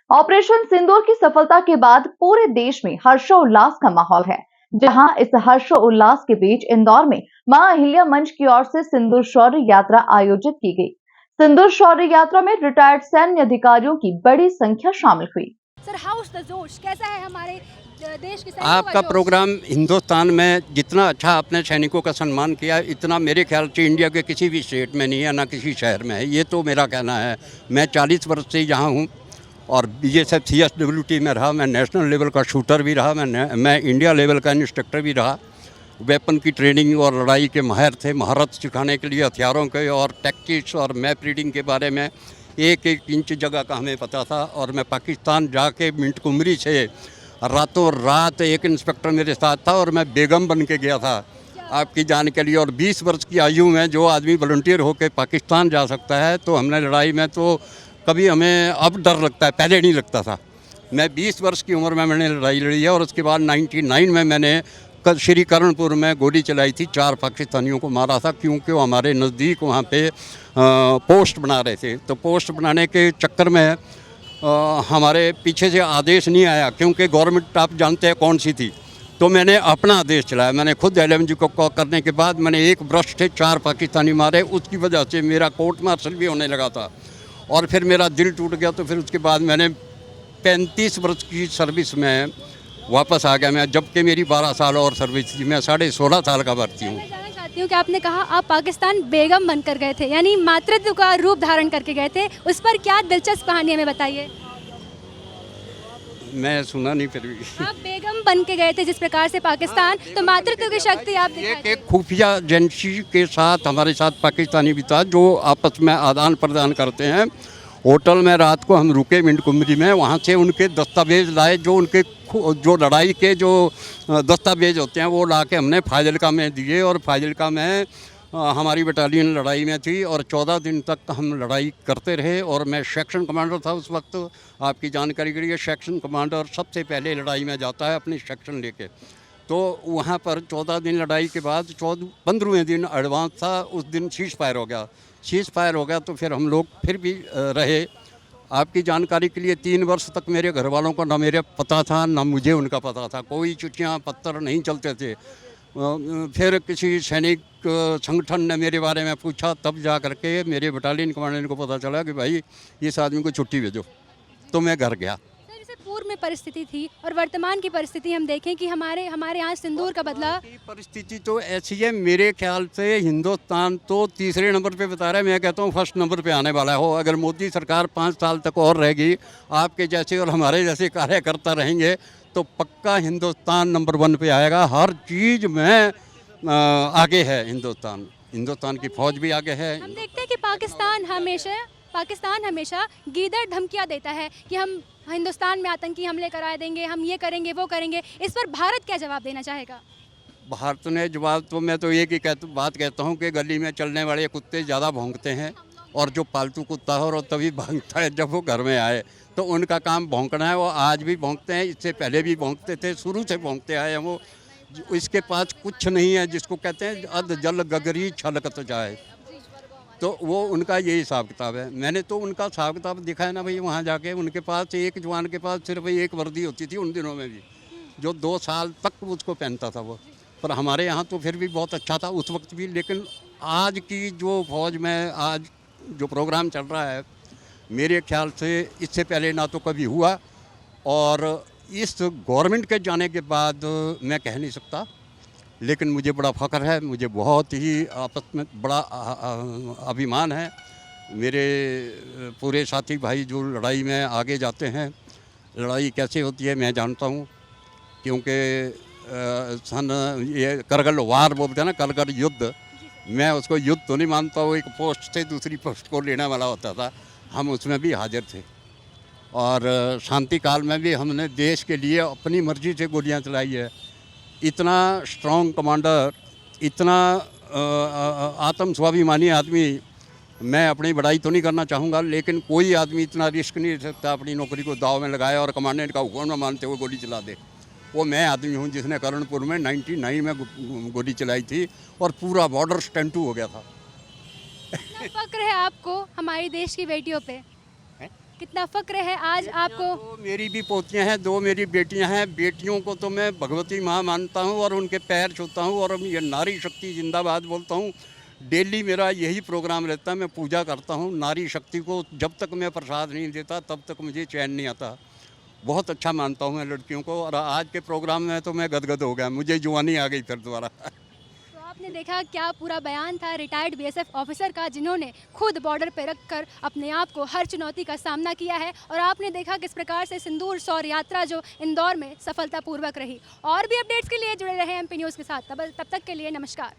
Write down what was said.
Operation सिंदूर की सफलता के बाद पूरे देश में हर्षोल्लास का माहौल है। जहां इस हर्षोल्लास के बीच इंदौर में मां अहिल्या मंच की ओर से सिंदूर शौर्य यात्रा आयोजित की गई। सिंदूर शौर्य यात्रा में रिटायर्ड सैन्य अधिकारियों की बड़ी संख्या शामिल हुई। सर, हाउस द जोश कैसा है हमारे देश के सैनिकों आपका जोश? प्रोग्राम हिंदुस्तान में जितना अच्छा आपने सैनिकों का सम्मान किया, इतना मेरे ख्याल से इंडिया के किसी भी स्टेट में नहीं है, ना किसी शहर में है। ये तो मेरा कहना है। मैं 40 वर्ष से यहाँ हूँ और बीएसएफ CSWT में रहा। मैं नेशनल लेवल का शूटर भी रहा। मैं इंडिया लेवल का इंस्ट्रक्टर भी रहा। वेपन की ट्रेनिंग और लड़ाई के माहिर थे। महारत सिखाने के लिए हथियारों के और टैक्टिक्स और मैप रीडिंग के बारे में एक एक इंच जगह का हमें पता था। और मैं पाकिस्तान जाके मिंट कुमरी से रातों रात एक इंस्पेक्टर मेरे साथ था और मैं बेगम बन के गया था, आपकी जान के लिए। और 20 वर्ष की आयु में जो आदमी वॉलंटियर होकर पाकिस्तान जा सकता है, तो हमने लड़ाई में तो कभी हमें अब डर लगता है, पहले नहीं लगता था। मैं 20 वर्ष की उम्र में मैंने लड़ाई लड़ी है। और उसके बाद 99 में मैंने श्री कर्णपुर में गोली चलाई थी, 4 पाकिस्तानियों को मारा था, क्योंकि वो हमारे नज़दीक वहाँ पे पोस्ट बना रहे थे। तो पोस्ट बनाने के चक्कर में हमारे पीछे से आदेश नहीं आया, क्योंकि गवर्नमेंट आप जानते हैं कौन सी थी। तो मैंने अपना आदेश चलाया। मैंने खुद LMG को करने के बाद मैंने एक ब्रश से 4 पाकिस्तानी मारे। उसकी वजह से मेरा कोर्ट मार्शल भी होने लगा था और फिर मेरा दिल टूट गया। तो फिर उसके बाद मैंने 35 वर्ष की सर्विस में वापस आ गया मैं, जबकि मेरी 12 साल और सर्विस थी। मैं 16.5 साल का भर्ती हूँ। मैं जानना चाहती हूँ कि आपने कहा आप पाकिस्तान बेगम बनकर गए थे, यानी मातृत्व का रूप धारण करके गए थे। उस पर क्या दिलचस्प कहानी हमें बताइए। मैं सुना नहीं फिर भी। आप बेगम बन के गए थे जिस प्रकार से पाकिस्तान, तो मातृत्व की शक्ति आप दिखाई एक खुफिया एजेंसी के साथ हमारे साथ पाकिस्तानी भी था, जो आपस में आदान प्रदान करते हैं। होटल में रात को हम रुके मिंट कुमरी में। वहाँ से उनके दस्तावेज लाए, जो उनके जो लड़ाई के जो दस्तावेज होते हैं वो ला के हमने फाजिल्का में दिए। और फाजिल्का में हमारी बटालियन लड़ाई में थी और 14 दिन तक हम लड़ाई करते रहे। और मैं सेक्शन कमांडर था उस वक्त। आपकी जानकारी के लिए, सेक्शन कमांडर सबसे पहले लड़ाई में जाता है अपनी सेक्शन लेके। तो वहाँ पर 14 दिन लड़ाई के बाद 15वें दिन एडवांस था। उस दिन सीज फायर हो गया। सीज फायर हो गया तो फिर हम लोग फिर भी रहे। आपकी जानकारी के लिए 3 वर्ष तक मेरे घर वालों को ना मेरे पता था, ना मुझे उनका पता था। कोई चिट्ठियाँ पत्र नहीं चलते थे। फिर किसी सैनिक संगठन ने मेरे बारे में पूछा, तब जा करके मेरे बटालियन कमांडेंट को पता चला कि भाई इस आदमी को छुट्टी भेजो। तो मैं घर गया। सर, जैसे पूर्व में परिस्थिति थी और वर्तमान की परिस्थिति हम देखें कि हमारे यहाँ सिंदूर का बदला। परिस्थिति तो ऐसी है, मेरे ख्याल से हिंदुस्तान तो तीसरे नंबर पे बता रहा है। मैं कहता हूँ फर्स्ट नंबर पे आने वाला हो। अगर मोदी सरकार 5 साल तक और रहेगी, आपके जैसे और हमारे जैसे कार्यकर्ता रहेंगे, तो पक्का हिंदुस्तान नंबर 1 पे आएगा। हर चीज़ में आगे है हिंदुस्तान की फौज भी आगे है। हम देखते हैं कि पाकिस्तान हमेशा गीदड़ धमकियां देता है कि हम हिंदुस्तान में आतंकी हमले करा देंगे, हम ये करेंगे वो करेंगे। इस पर भारत क्या जवाब देना चाहेगा? भारत ने जवाब तो मैं तो एक ही बात कहता हूँ कि गली में चलने वाले कुत्ते ज़्यादा भौंकते हैं, और जो पालतू कुत्ता हो और तभी भौंकता है जब वो घर में आए। तो उनका काम भौंकना है। वो आज भी भौंकते हैं, इससे पहले भी भौंकते थे, शुरू से भौंकते आए हैं वो। इसके पास कुछ नहीं है, जिसको कहते हैं अध जल गगरी छलकत जाए। तो वो उनका यही हिसाब किताब है। मैंने तो उनका हिसाब किताब दिखा है ना भाई। वहाँ जाके उनके पास एक जवान के पास सिर्फ एक वर्दी होती थी उन दिनों में भी, जो 2 साल तक उसको पहनता था वो। पर हमारे यहाँ तो फिर भी बहुत अच्छा था उस वक्त भी। लेकिन आज की जो फौज में आज जो प्रोग्राम चल रहा है, मेरे ख्याल से इससे पहले ना तो कभी हुआ। और इस गवर्नमेंट के जाने के बाद मैं कह नहीं सकता, लेकिन मुझे बड़ा फ़ख्र है। मुझे बहुत ही आपस में बड़ा अभिमान है। मेरे पूरे साथी भाई जो लड़ाई में आगे जाते हैं, लड़ाई कैसे होती है मैं जानता हूँ, क्योंकि ये करगिल वार बोलते हैं ना, करगिल युद्ध। मैं उसको युद्ध तो नहीं मानता। वो एक पोस्ट से दूसरी पोस्ट को लेने वाला होता था। हम उसमें भी हाजिर थे। और शांति काल में भी हमने देश के लिए अपनी मर्जी से गोलियां चलाई है। इतना स्ट्रॉन्ग कमांडर, इतना आत्म स्वाभिमानी आदमी, मैं अपनी बड़ाई तो नहीं करना चाहूँगा, लेकिन कोई आदमी इतना रिस्क नहीं ले सकता अपनी नौकरी को दाव में लगाए और कमांडेंट का हुक्म न मानते हुए गोली चला दे। वो मैं आदमी हूँ जिसने कर्णपुर में 99 में गोली चलाई थी और पूरा बॉर्डर स्टैंड हो गया था। कितना फक्र है आपको हमारे देश की बेटियों पे? कितना फ़क्र है आज आपको। दो मेरी भी पोतियां हैं, दो मेरी बेटियां हैं। बेटियों को तो मैं भगवती माँ मानता हूँ और उनके पैर छूता हूँ और ये नारी शक्ति जिंदाबाद बोलता हूँ। डेली मेरा यही प्रोग्राम रहता है, मैं पूजा करता हूँ नारी शक्ति को। जब तक मैं प्रसाद नहीं देता तब तक मुझे चैन नहीं आता। बहुत अच्छा मानता हूँ मैं लड़कियों को, और आज के प्रोग्राम में तो मैं गदगद हो गया, मुझे जुबानी आ गई फिर दोबारा। तो आपने देखा क्या पूरा बयान था रिटायर्ड बीएसएफ ऑफिसर का, जिन्होंने खुद बॉर्डर पर रखकर अपने आप को हर चुनौती का सामना किया है। और आपने देखा किस प्रकार से सिंदूर शौर्य यात्रा जो इंदौर में सफलतापूर्वक रही। और भी अपडेट्स के लिए जुड़े रहे एमपी न्यूज़ के साथ। तब तक के लिए नमस्कार।